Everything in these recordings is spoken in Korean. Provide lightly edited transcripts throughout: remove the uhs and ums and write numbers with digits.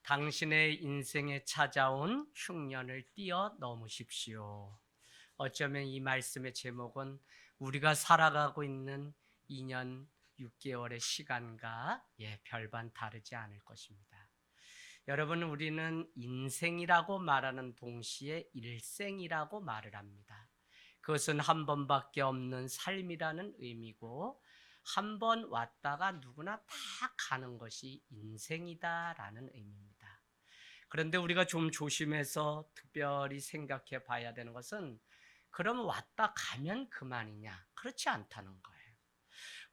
당신의 인생에 찾아온 흉년을 뛰어넘으십시오. 어쩌면 이 말씀의 제목은 우리가 살아가고 있는 2년 6개월의 시간과 별반 다르지 않을 것입니다. 여러분, 우리는 인생이라고 말하는 동시에 일생이라고 말을 합니다. 그것은 한 번밖에 없는 삶이라는 의미고, 한 번 왔다가 누구나 다 가는 것이 인생이다라는 의미입니다. 그런데 우리가 좀 조심해서 특별히 생각해 봐야 되는 것은, 그럼 왔다 가면 그만이냐? 그렇지 않다는 거예요.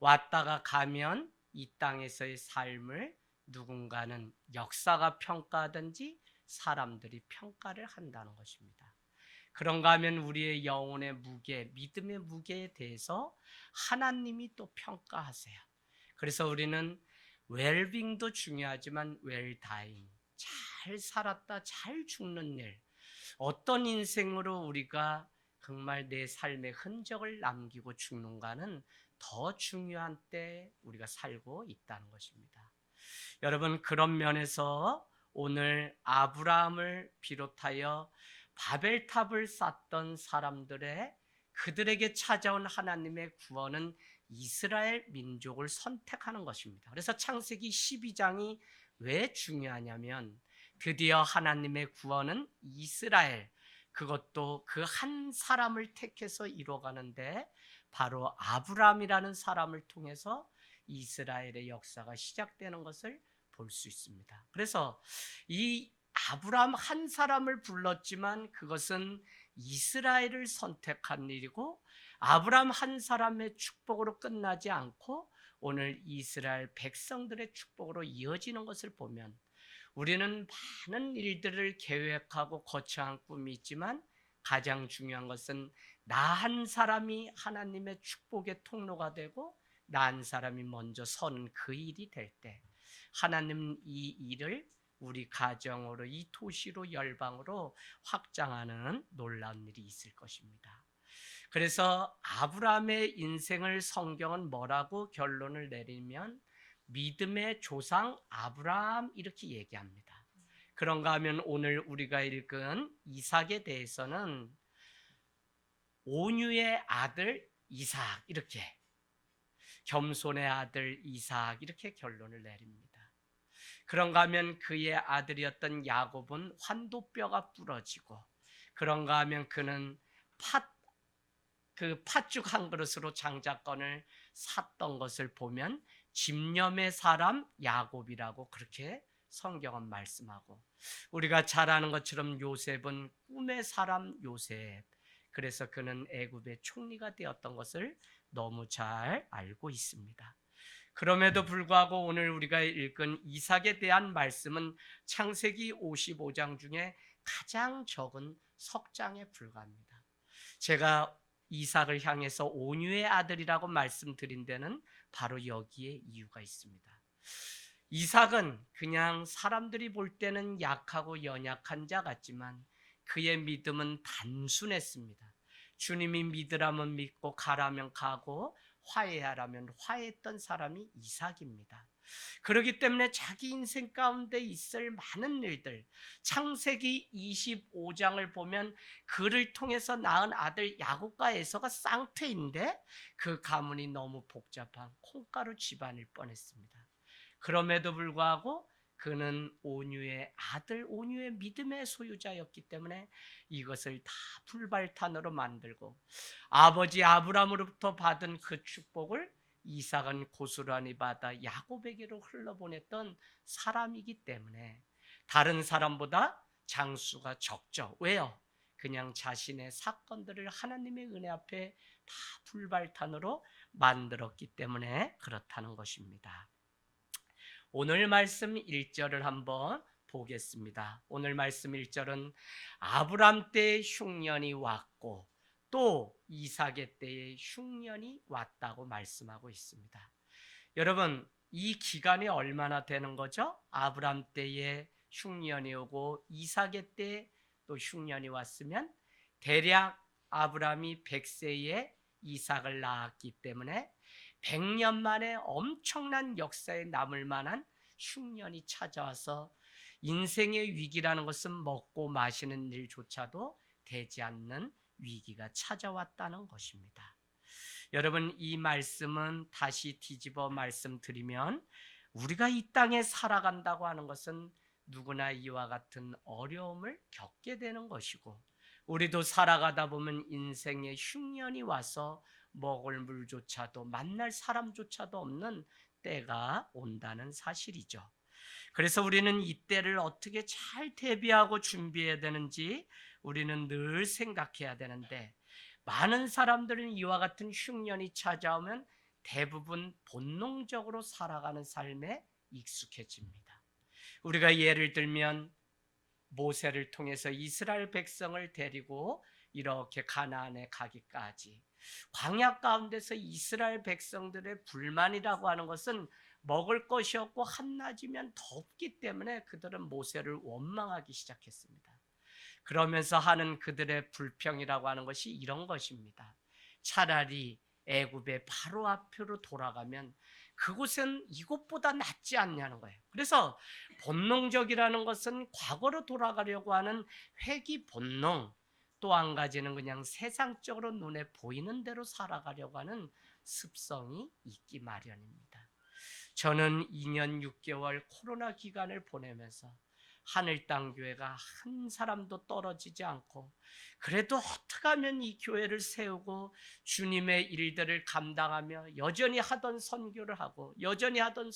왔다가 가면 이 땅에서의 삶을 누군가는 역사가 평가하든지 사람들이 평가를 한다는 것입니다. 그런가 하면 우리의 영혼의 무게, 믿음의 무게에 대해서 하나님이 또 평가하세요. 그래서 우리는 웰빙도 중요하지만 웰다잉, 잘 살았다 잘 죽는 일, 어떤 인생으로 우리가 정말 내 삶의 흔적을 남기고 죽는가는 더 중요한 때 우리가 살고 있다는 것입니다. 여러분, 그런 면에서 오늘 아브라함을 비롯하여 바벨탑을 쌓던 사람들의 그들에게 찾아온 하나님의 구원은 이스라엘 민족을 선택하는 것입니다. 그래서 창세기 12장이 왜 중요하냐면, 드디어 하나님의 구원은 이스라엘, 그것도 그 한 사람을 택해서 이루어가는데, 바로 아브라함이라는 사람을 통해서 이스라엘의 역사가 시작되는 것을 볼 수 있습니다. 그래서 이 아브라함 한 사람을 불렀지만 그것은 이스라엘을 선택한 일이고, 아브라함 한 사람의 축복으로 끝나지 않고 오늘 이스라엘 백성들의 축복으로 이어지는 것을 보면, 우리는 많은 일들을 계획하고 거창한 꿈이 있지만 가장 중요한 것은 나 한 사람이 하나님의 축복의 통로가 되고 나 한 사람이 먼저 서는 그 일이 될 때, 하나님 이 일을 우리 가정으로, 이 도시로, 열방으로 확장하는 놀라운 일이 있을 것입니다. 그래서 아브라함의 인생을 성경은 뭐라고 결론을 내리면, 믿음의 조상 아브라함 이렇게 얘기합니다. 그런가 하면 오늘 우리가 읽은 이삭에 대해서는 온유의 아들 이삭, 이렇게 겸손의 아들 이삭, 이렇게 결론을 내립니다. 그런가 하면 그의 아들이었던 야곱은 환도뼈가 부러지고, 그런가 하면 그는 팥죽 한 그릇으로 장자권을 샀던 것을 보면 집념의 사람 야곱이라고 그렇게 성경은 말씀하고, 우리가 잘 아는 것처럼 요셉은 꿈의 사람 요셉, 그래서 그는 애굽의 총리가 되었던 것을 너무 잘 알고 있습니다. 그럼에도 불구하고 오늘 우리가 읽은 이삭에 대한 말씀은 창세기 55장 중에 가장 적은 석 장에 불과합니다. 제가 이삭을 향해서 온유의 아들이라고 말씀드린 데는 바로 여기에 이유가 있습니다. 이삭은 그냥 사람들이 볼 때는 약하고 연약한 자 같지만 그의 믿음은 단순했습니다. 주님이 믿으라면 믿고 가라면 가고 화해하라면 화해했던 사람이 이삭입니다. 그렇기 때문에 자기 인생 가운데 있을 많은 일들, 창세기 25장을 보면 그를 통해서 낳은 아들 야곱과 에서가 쌍태인데 그 가문이 너무 복잡한 콩가루 집안일 뻔했습니다. 그럼에도 불구하고 그는 온유의 아들, 온유의 믿음의 소유자였기 때문에 이것을 다 불발탄으로 만들고, 아버지 아브라함으로부터 받은 그 축복을 이삭은 고스란히 받아 야곱에게로 흘러보냈던 사람이기 때문에 다른 사람보다 장수가 적죠. 왜요? 그냥 자신의 사건들을 하나님의 은혜 앞에 다 불발탄으로 만들었기 때문에 그렇다는 것입니다. 오늘 말씀 1절을 한번 보겠습니다. 오늘 말씀 1절은 아브람 때의 흉년이 왔고 또 이삭의 때의 흉년이 왔다고 말씀하고 있습니다. 여러분, 이 기간이 얼마나 되는 거죠? 아브람 때에 흉년이 오고 이삭의 때에 또 흉년이 왔으면 대략 아브람이 100세에 이삭을 낳았기 때문에 100년 만에 엄청난 역사에 남을 만한 흉년이 찾아와서 인생의 위기라는 것은 먹고 마시는 일조차도 되지 않는 위기가 찾아왔다는 것입니다. 여러분, 이 말씀은 다시 뒤집어 말씀드리면 우리가 이 땅에 살아간다고 하는 것은 누구나 이와 같은 어려움을 겪게 되는 것이고, 우리도 살아가다 보면 인생의 흉년이 와서 먹을 물조차도 만날 사람조차도 없는 때가 온다는 사실이죠. 그래서 우리는 이 때를 어떻게 잘 대비하고 준비해야 되는지 우리는 늘 생각해야 되는데, 많은 사람들은 이와 같은 흉년이 찾아오면 대부분 본능적으로 살아가는 삶에 익숙해집니다. 우리가 예를 들면 모세를 통해서 이스라엘 백성을 데리고 이렇게 가나안에 가기까지, 광야 가운데서 이스라엘 백성들의 불만이라고 하는 것은 먹을 것이 없고 한낮이면 덥기 때문에 그들은 모세를 원망하기 시작했습니다. 그러면서 하는 그들의 불평이라고 하는 것이 이런 것입니다. 차라리 애굽의 바로 앞으로 돌아가면 그곳은 이곳보다 낫지 않냐는 거예요. 그래서 본능적이라는 것은 과거로 돌아가려고 하는 회귀 본능, 또 한 가지는 그냥 세상적으로 눈에 보이는 대로 살아가려고 하는 습성이 있기 마련입니다. 저는 2년 6개월 코로나 기간을 보내면서 하늘땅교회가 한 사람도 떨어지지 않고, 그래도 어떻게 하면 이 교회를 세우고 주님의 일들을 감당하며 여전히 하던 선교를 하고 여전히 하던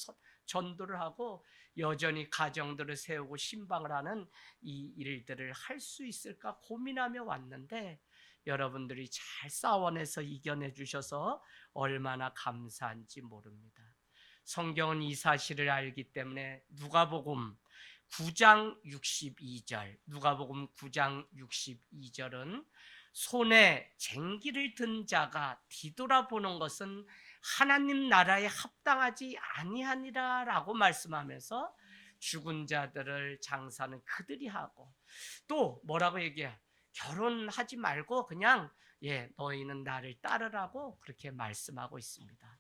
전도를 하고 여전히 가정들을 세우고 신방을 하는 이 일들을 할 수 있을까 고민하며 왔는데, 여러분들이 잘 싸워내서 이겨내 주셔서 얼마나 감사한지 모릅니다. 성경은 이 사실을 알기 때문에 누가복음 9장 62절, 누가복음 9장 62절은 손에 쟁기를 든 자가 뒤돌아보는 것은 하나님 나라에 합당하지 아니하니라 라고 말씀하면서 죽은 자들을 장사는 그들이 하고, 또 뭐라고 얘기해? 결혼하지 말고 그냥 너희는 나를 따르라고 그렇게 말씀하고 있습니다.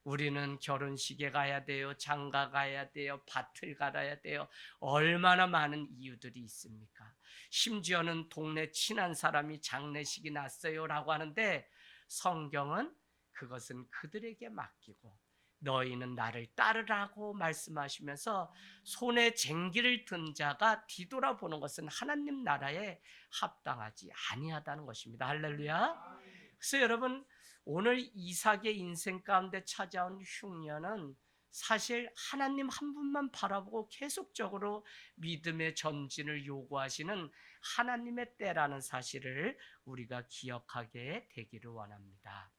우리는 결혼식에 가야 돼요, 장가 가야 돼요, 밭을 갈아야 돼요. 얼마나 많은 이유들이 있습니까? 심지어는 동네 친한 사람이 장례식이 났어요 라고 하는데, 성경은 그것은 그들에게 맡기고 너희는 나를 따르라고 말씀하시면서 손에 쟁기를 든 자가 뒤돌아보는 것은 하나님 나라에 합당하지 아니하다는 것입니다. 할렐루야. 그래서 여러분, 오늘 이삭의 인생 가운데 찾아온 흉년은 사실 하나님 한 분만 바라보고 계속적으로 믿음의 전진을 요구하시는 하나님의 때라는 사실을 우리가 기억하게 되기를 원합니다.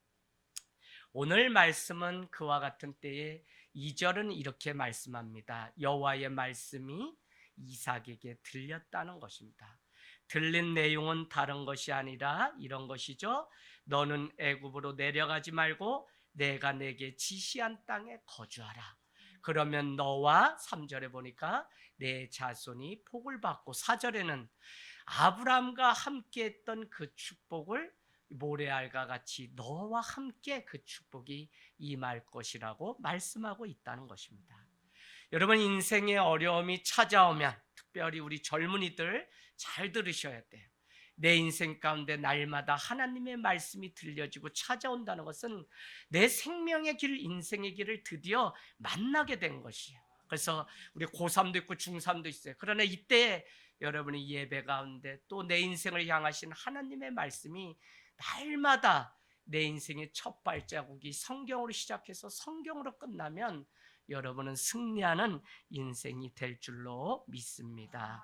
오늘 말씀은 그와 같은 때에 2절은 이렇게 말씀합니다. 여호와의 말씀이 이삭에게 들렸다는 것입니다. 들린 내용은 다른 것이 아니라 이런 것이죠. 너는 애굽으로 내려가지 말고 내가 내게 지시한 땅에 거주하라. 그러면 너와, 3절에 보니까 내 자손이 복을 받고, 4절에는 아브라함과 함께 했던 그 축복을 모래알과 같이 너와 함께 그 축복이 임할 것이라고 말씀하고 있다는 것입니다. 여러분, 인생의 어려움이 찾아오면 특별히 우리 젊은이들 잘 들으셔야 돼요. 내 인생 가운데 날마다 하나님의 말씀이 들려지고 찾아온다는 것은 내 생명의 길, 인생의 길을 드디어 만나게 된 것이에요. 그래서 우리 고3도 있고 중3도 있어요. 그러나 이때 여러분이 예배 가운데 또 내 인생을 향하신 하나님의 말씀이 날마다 내 인생의 첫 발자국이 성경으로 시작해서 성경으로 끝나면 여러분은 승리하는 인생이 될 줄로 믿습니다.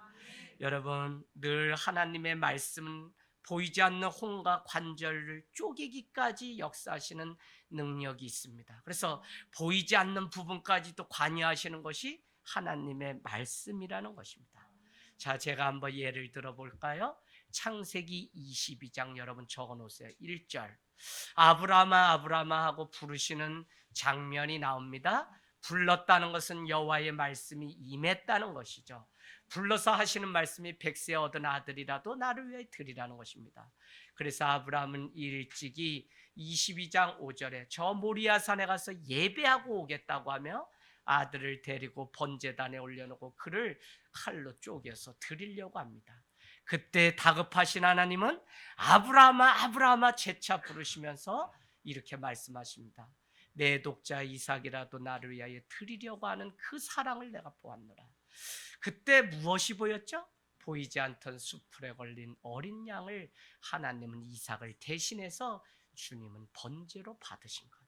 여러분, 늘 하나님의 말씀은 보이지 않는 혼과 관절을 쪼개기까지 역사하시는 능력이 있습니다. 그래서 보이지 않는 부분까지도 관여하시는 것이 하나님의 말씀이라는 것입니다. 자, 제가 한번 예를 들어볼까요? 창세기 22장 여러분 적어놓으세요. 1절, 아브라함아 아브라함아 하고 부르시는 장면이 나옵니다. 불렀다는 것은 여호와의 말씀이 임했다는 것이죠. 불러서 하시는 말씀이 100세 얻은 아들이라도 나를 위해 드리라는 것입니다. 그래서 아브라함은 일찍이 22장 5절에 저 모리아산에 가서 예배하고 오겠다고 하며 아들을 데리고 번제단에 올려놓고 그를 칼로 쪼개서 드리려고 합니다. 그때 다급하신 하나님은 아브라함아 아브라함아 재차 부르시면서 이렇게 말씀하십니다. 내 독자 이삭이라도 나를 위하여 드리려고 하는 그 사랑을 내가 보았노라. 그때 무엇이 보였죠? 보이지 않던 수풀에 걸린 어린 양을 하나님은 이삭을 대신해서 주님은 번제로 받으신 것.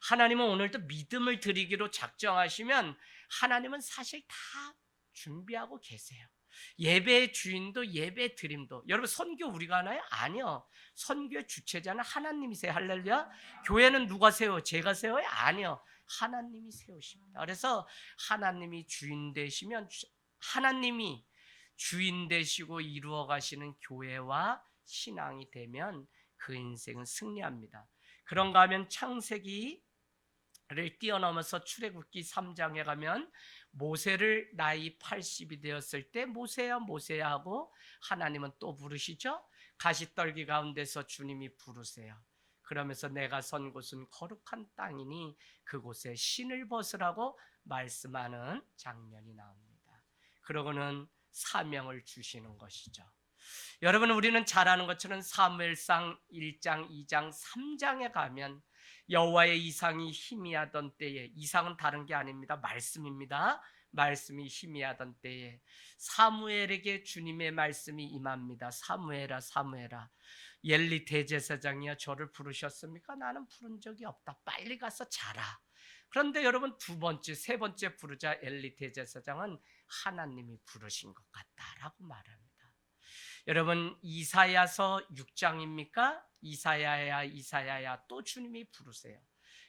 하나님은 오늘도 믿음을 드리기로 작정하시면 하나님은 사실 다 준비하고 계세요. 예배의 주인도 예배 드림도. 여러분 선교 우리가 하나요? 아니요. 선교의 주체자는 하나님이세요. 할렐루야. 교회는 누가 세워요? 제가 세워요? 아니요. 하나님이 세우십니다. 그래서 하나님이 주인 되시면 하나님이 주인 되시고 이루어 가시는 교회와 신앙이 되면 그 인생은 승리합니다. 그런가 하면 창세기를 뛰어넘어서 출애굽기 3장에 가면 모세를 나이 80이 되었을 때 모세야 모세야 하고 하나님은 또 부르시죠. 가시떨기 가운데서 주님이 부르세요. 그러면서 내가 선 곳은 거룩한 땅이니 그곳에 신을 벗으라고 말씀하는 장면이 나옵니다. 그러고는 사명을 주시는 것이죠. 여러분 우리는 잘 아는 것처럼 사무엘상 1장, 2장, 3장에 가면 여호와의 이상이 희미하던 때에, 이상은 다른 게 아닙니다. 말씀입니다. 말씀이 희미하던 때에 사무엘에게 주님의 말씀이 임합니다. 사무엘아 사무엘아 엘리 대제사장이여 저를 부르셨습니까? 나는 부른 적이 없다. 빨리 가서 자라. 그런데 여러분 두 번째, 세 번째 부르자 엘리 대제사장은 하나님이 부르신 것 같다라고 말합니다. 여러분 이사야서 6장입니까? 이사야야 이사야야 또 주님이 부르세요.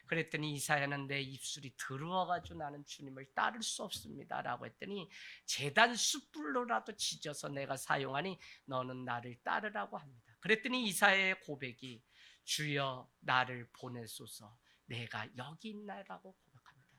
그랬더니 이사야는 내 입술이 더러워가지고 나는 주님을 따를 수 없습니다 라고 했더니 제단 숯불로라도 지져서 내가 사용하니 너는 나를 따르라고 합니다. 그랬더니 이사야의 고백이 주여 나를 보내소서 내가 여기 있나라고 고백합니다.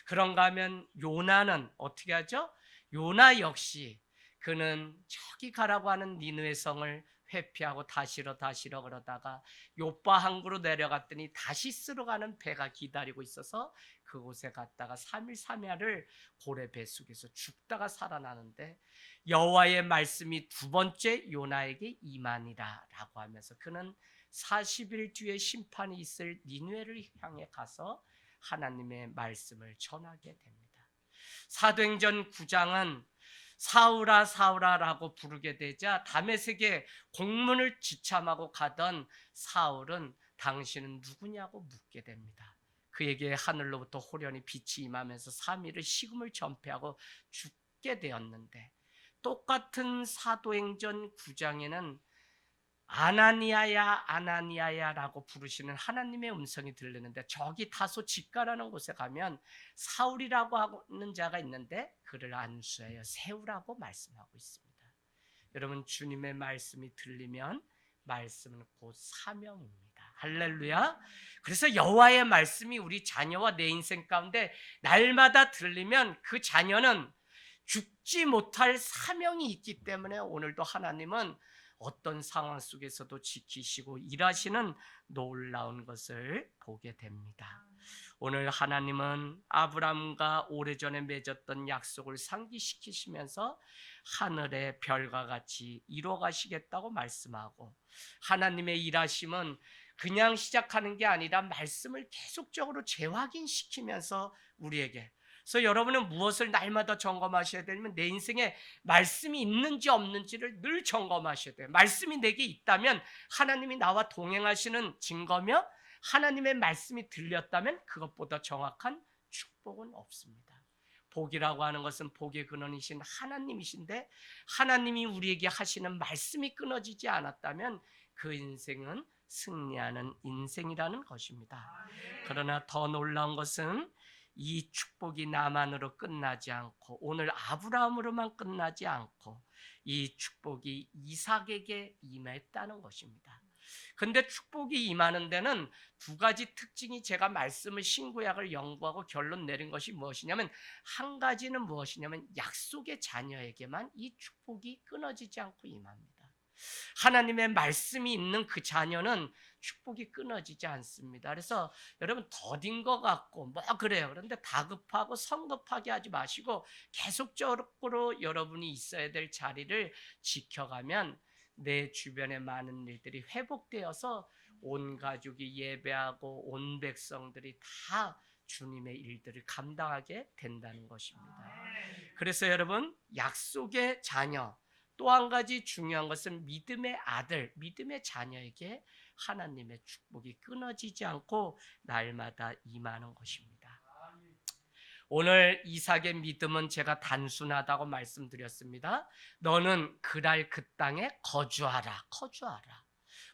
그런가 하면 요나는 어떻게 하죠? 요나 역시 그는 저기 가라고 하는 니느웨 성을 회피하고 다시러 그러다가 요빠 항구로 내려갔더니 다시스로 가는 배가 기다리고 있어서 그곳에 갔다가 3일 3야를 고래 뱃속에서 죽다가 살아나는데 여호와의 말씀이 두 번째 요나에게 임하니라 라고 하면서 그는 40일 뒤에 심판이 있을 니느웨를 향해 가서 하나님의 말씀을 전하게 됩니다. 사도행전 9장은 사울아 사울아라고 부르게 되자 다메섹에 공문을 지참하고 가던 사울은 당신은 누구냐고 묻게 됩니다. 그에게 하늘로부터 호련히 빛이 임하면서 3일을 식음을 전폐하고 죽게 되었는데 똑같은 사도행전 9장에는 아나니아야 아나니아야라고 부르시는 하나님의 음성이 들리는데 저기 다소 직가라는 곳에 가면 사울이라고 하는 자가 있는데 그를 안수하여 세우라고 말씀하고 있습니다. 여러분 주님의 말씀이 들리면 말씀은 곧 사명입니다. 할렐루야. 그래서 여호와의 말씀이 우리 자녀와 내 인생 가운데 날마다 들리면 그 자녀는 죽지 못할 사명이 있기 때문에 오늘도 하나님은 어떤 상황 속에서도 지키시고 일하시는 놀라운 것을 보게 됩니다. 오늘 하나님은 아브라함과 오래전에 맺었던 약속을 상기시키시면서 하늘의 별과 같이 이루어가시겠다고 말씀하고 하나님의 일하심은 그냥 시작하는 게 아니라 말씀을 계속적으로 재확인시키면서 우리에게 그래서 여러분은 무엇을 날마다 점검하셔야 되냐면 내 인생에 말씀이 있는지 없는지를 늘 점검하셔야 돼요. 말씀이 내게 있다면 하나님이 나와 동행하시는 증거며 하나님의 말씀이 들렸다면 그것보다 정확한 축복은 없습니다. 복이라고 하는 것은 복의 근원이신 하나님이신데 하나님이 우리에게 하시는 말씀이 끊어지지 않았다면 그 인생은 승리하는 인생이라는 것입니다. 그러나 더 놀라운 것은 이 축복이 나만으로 끝나지 않고 오늘 아브라함으로만 끝나지 않고 이 축복이 이삭에게 임했다는 것입니다. 근데 축복이 임하는 데는 두 가지 특징이 제가 말씀을 신구약을 연구하고 결론 내린 것이 무엇이냐면 한 가지는 무엇이냐면 약속의 자녀에게만 이 축복이 끊어지지 않고 임합니다. 하나님의 말씀이 있는 그 자녀는 축복이 끊어지지 않습니다. 그래서 여러분 더딘 것 같고 뭐 그래요. 그런데 다급하고 성급하게 하지 마시고 계속적으로 여러분이 있어야 될 자리를 지켜가면 내 주변의 많은 일들이 회복되어서 온 가족이 예배하고 온 백성들이 다 주님의 일들을 감당하게 된다는 것입니다. 그래서 여러분, 약속의 자녀, 또 한 가지 중요한 것은 믿음의 아들, 믿음의 자녀에게 하나님의 축복이 끊어지지 않고 날마다 임하는 것입니다. 오늘 이삭의 믿음은 제가 단순하다고 말씀드렸습니다. 너는 그날 그 땅에 거주하라.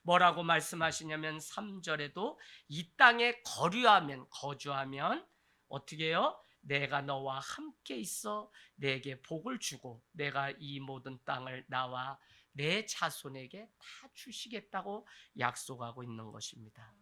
뭐라고 말씀하시냐면 3절에도 이 땅에 거주하면 어떻게 해요? 내가 너와 함께 있어 내게 복을 주고 내가 이 모든 땅을 나와 내 자손에게 다 주시겠다고 약속하고 있는 것입니다.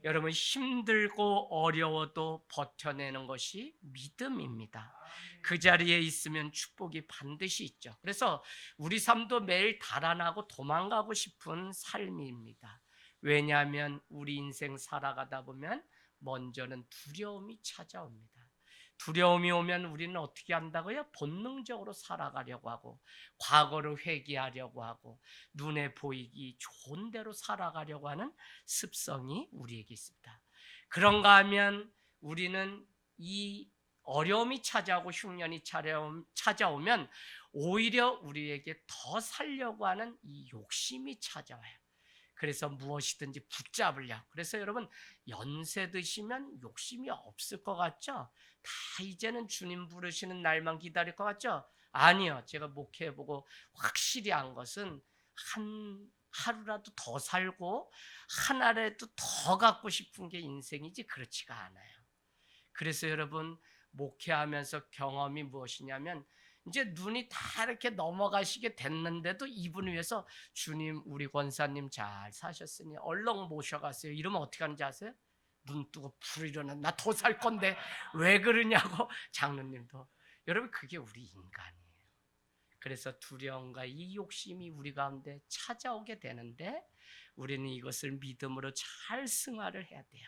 여러분, 힘들고 어려워도 버텨내는 것이 믿음입니다. 그 자리에 있으면 축복이 반드시 있죠. 그래서 우리 삶도 매일 달아나고 도망가고 싶은 삶입니다. 왜냐하면 우리 인생 살아가다 보면 먼저는 두려움이 찾아옵니다. 두려움이 오면 우리는 어떻게 한다고요? 본능적으로 살아가려고 하고 과거를 회귀하려고 하고 눈에 보이기 좋은 대로 살아가려고 하는 습성이 우리에게 있습니다. 그런가 하면 우리는 이 어려움이 찾아오고 흉년이 찾아오면 오히려 우리에게 더 살려고 하는 이 욕심이 찾아와요. 그래서 무엇이든지 붙잡으려. 그래서 여러분, 연세 드시면 욕심이 없을 것 같죠? 다 이제는 주님 부르시는 날만 기다릴 것 같죠? 아니요. 제가 목회해보고 확실히 안 것은 하루라도 더 살고 하나라도 더 갖고 싶은 게 인생이지 그렇지가 않아요. 그래서 여러분, 목회하면서 경험이 무엇이냐면 이제 눈이 다 이렇게 넘어가시게 됐는데도 이분 위해서 주님 우리 권사님 잘 사셨으니 얼른 모셔가세요. 이러면 어떻게 하는지 아세요? 눈 뜨고 부르려는 나 더 살 건데 왜 그러냐고 장로님도. 여러분, 그게 우리 인간이에요. 그래서 두려움과 이 욕심이 우리 가운데 찾아오게 되는데 우리는 이것을 믿음으로 잘 승화를 해야 돼요.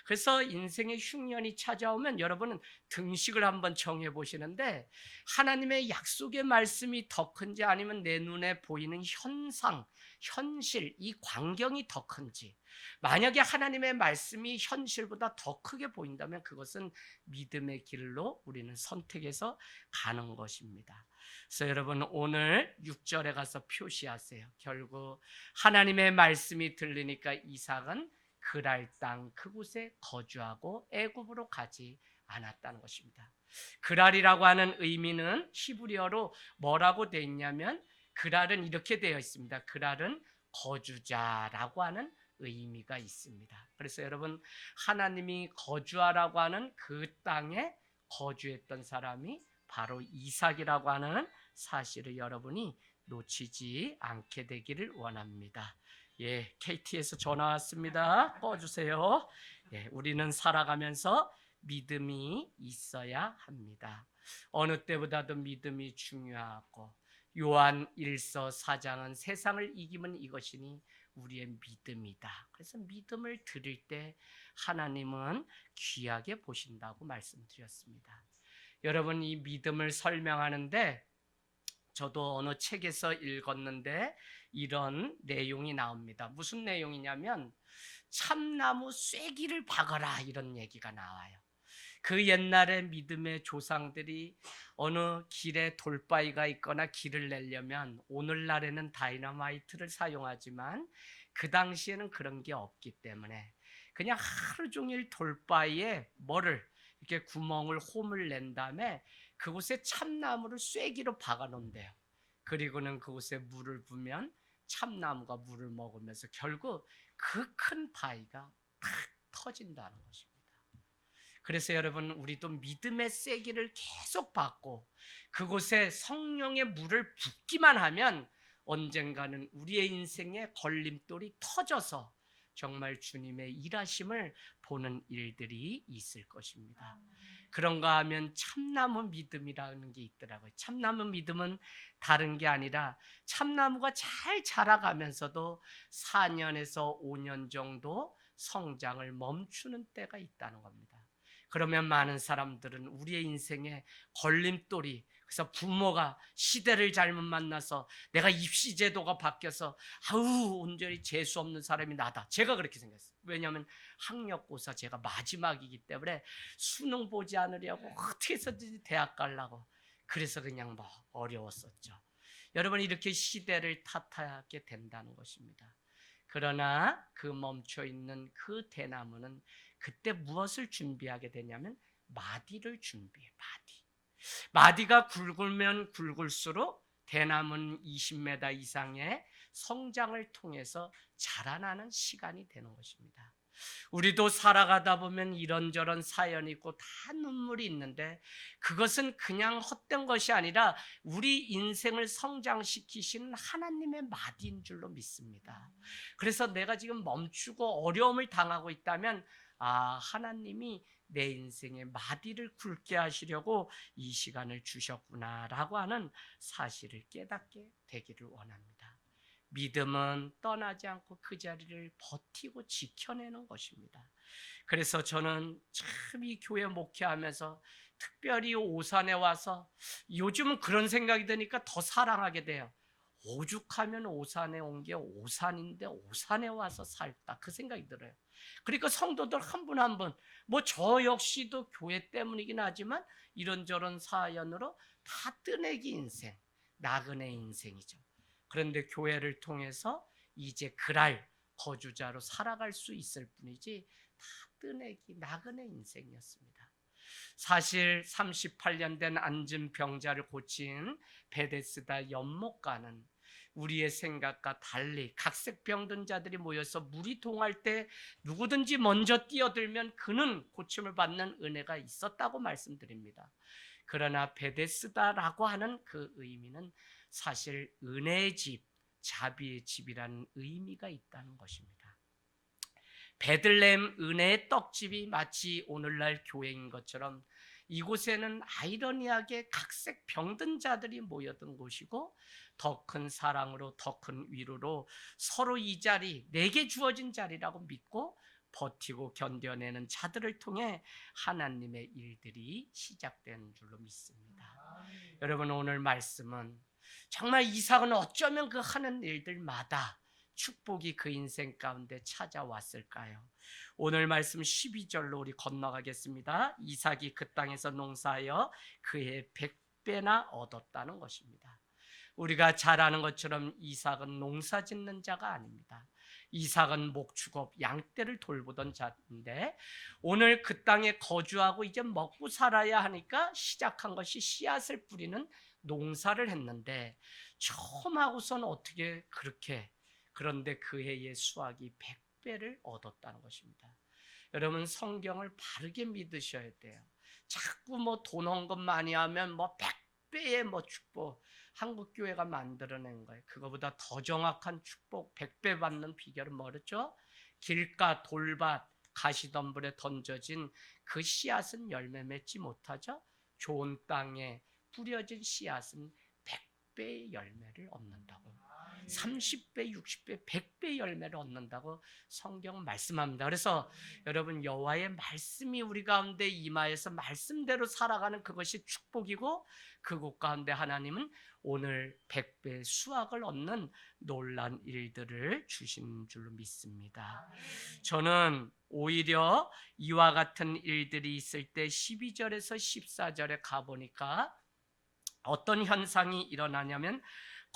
그래서 인생의 흉년이 찾아오면 여러분은 등식을 한번 정해 보시는데 하나님의 약속의 말씀이 더 큰지 아니면 내 눈에 보이는 현상, 현실, 이 광경이 더 큰지, 만약에 하나님의 말씀이 현실보다 더 크게 보인다면 그것은 믿음의 길로 우리는 선택해서 가는 것입니다. 그래서 여러분, 오늘 6절에 가서 표시하세요. 결국 하나님의 말씀이 들리니까 이삭은 그랄 땅 그곳에 거주하고 애굽으로 가지 않았다는 것입니다. 그랄이라고 하는 의미는 히브리어로 뭐라고 되어 있냐면 그랄은 이렇게 되어 있습니다. 그랄은 거주자라고 하는 의미가 있습니다. 그래서 여러분, 하나님이 거주하라고 하는 그 땅에 거주했던 사람이 바로 이삭이라고 하는 사실을 여러분이 놓치지 않게 되기를 원합니다. 예, KT에서 전화 왔습니다. 꺼주세요. 예, 우리는 살아가면서 믿음이 있어야 합니다. 어느 때보다도 믿음이 중요하고 요한 1서 4장은 세상을 이기면 이것이니 우리의 믿음이다. 그래서 믿음을 드릴 때 하나님은 귀하게 보신다고 말씀드렸습니다. 여러분, 이 믿음을 설명하는데 저도 어느 책에서 읽었는데 이런 내용이 나옵니다. 무슨 내용이냐면 참나무 쐐기를 박아라 이런 얘기가 나와요. 그 옛날에 믿음의 조상들이 어느 길에 돌바위가 있거나 길을 내려면 오늘날에는 다이너마이트를 사용하지만 그 당시에는 그런 게 없기 때문에 그냥 하루 종일 돌바위에 이렇게 구멍을 홈을 낸 다음에 그곳에 참나무를 쐐기로 박아 놓는데요. 그리고는 그곳에 물을 부으면 참나무가 물을 먹으면서 결국 그 큰 바위가 탁 터진다는 것입니다. 그래서 여러분, 우리도 믿음의 쐐기를 계속 받고 그곳에 성령의 물을 붓기만 하면 언젠가는 우리의 인생의 걸림돌이 터져서 정말 주님의 일하심을 보는 일들이 있을 것입니다. 그런가 하면 참나무 믿음이라는 게 있더라고요. 참나무 믿음은 다른 게 아니라 참나무가 잘 자라가면서도 4년에서 5년 정도 성장을 멈추는 때가 있다는 겁니다. 그러면 많은 사람들은 우리의 인생에 걸림돌이, 그래서 부모가 시대를 잘못 만나서 내가 입시 제도가 바뀌어서 아우 온전히 재수 없는 사람이 나다. 제가 그렇게 생각했어요. 왜냐하면 학력고사 제가 마지막이기 때문에 수능 보지 않으려고 어떻게 해서든지 대학 가려고, 그래서 그냥 뭐 어려웠었죠. 여러분, 이렇게 시대를 탓하게 된다는 것입니다. 그러나 그 멈춰 있는 그 대나무는 그때 무엇을 준비하게 되냐면 마디를 준비해. 마디가 굵으면 굵을수록 대나무는 20m 이상의 성장을 통해서 자라나는 시간이 되는 것입니다. 우리도 살아가다 보면 이런저런 사연이 있고 다 눈물이 있는데, 그것은 그냥 헛된 것이 아니라 우리 인생을 성장시키시는 하나님의 마디인 줄로 믿습니다. 그래서 내가 지금 멈추고 어려움을 당하고 있다면, 하나님이 내 인생의 마디를 굵게 하시려고 이 시간을 주셨구나라고 하는 사실을 깨닫게 되기를 원합니다. 믿음은 떠나지 않고 그 자리를 버티고 지켜내는 것입니다. 그래서 저는 참 이 교회 목회하면서 특별히 오산에 와서 요즘은 그런 생각이 드니까 더 사랑하게 돼요. 오죽하면 오산에 온 게 오산인데 오산에 와서 살다, 그 생각이 들어요. 그러니까 성도들 한 분 한 분, 뭐 저 역시도 교회 때문이긴 하지만 이런저런 사연으로 다 뜨내기 인생, 나그네 인생이죠. 그런데 교회를 통해서 이제 그랄 거주자로 살아갈 수 있을 뿐이지 다 뜨내기 나그네 인생이었습니다. 사실 38년 된 앉은 병자를 고친 베데스다 연못가는 우리의 생각과 달리 각색 병든 자들이 모여서 물이 동할 때 누구든지 먼저 뛰어들면 그는 고침을 받는 은혜가 있었다고 말씀드립니다. 그러나 베데스다라고 하는 그 의미는 사실 은혜의 집, 자비의 집이라는 의미가 있다는 것입니다. 베들레헴 은혜의 떡집이 마치 오늘날 교회인 것처럼 이곳에는 아이러니하게 각색 병든 자들이 모여든 곳이고, 더 큰 사랑으로, 더 큰 위로로 서로 이 자리, 내게 주어진 자리라고 믿고 버티고 견뎌내는 자들을 통해 하나님의 일들이 시작되는 줄로 믿습니다. 여러분, 오늘 말씀은 정말 이삭은 어쩌면 그 하는 일들마다 축복이 그 인생 가운데 찾아왔을까요? 오늘 말씀 12절로 우리 건너가겠습니다. 이삭이 그 땅에서 농사하여 그의 100배나 얻었다는 것입니다. 우리가 잘 아는 것처럼 이삭은 농사 짓는 자가 아닙니다. 이삭은 목축업, 양떼를 돌보던 자인데 오늘 그 땅에 거주하고 이제 먹고 살아야 하니까 시작한 것이 씨앗을 뿌리는 농사를 했는데, 처음 하고선 어떻게 그렇게, 그런데 그 해의 수확이 100배를 얻었다는 것입니다. 여러분, 성경을 바르게 믿으셔야 돼요. 자꾸 뭐 돈 헌금 많이 하면 뭐 100배의 뭐 축복, 한국교회가 만들어낸 거예요. 그거보다 더 정확한 축복 100배 받는 비결은 뭐였죠? 길가, 돌밭, 가시덤불에 던져진 그 씨앗은 열매 맺지 못하죠. 좋은 땅에 뿌려진 씨앗은 100배의 열매를 얻는다고, 30배, 60배, 100배 열매를 얻는다고 성경은 말씀합니다. 그래서 여러분, 여호와의 말씀이 우리 가운데 임하여서 말씀대로 살아가는 그것이 축복이고, 그곳 가운데 하나님은 오늘 100배 수확을 얻는 놀란 일들을 주신 줄로 믿습니다. 저는 오히려 이와 같은 일들이 있을 때 12절에서 14절에 가보니까 어떤 현상이 일어나냐면,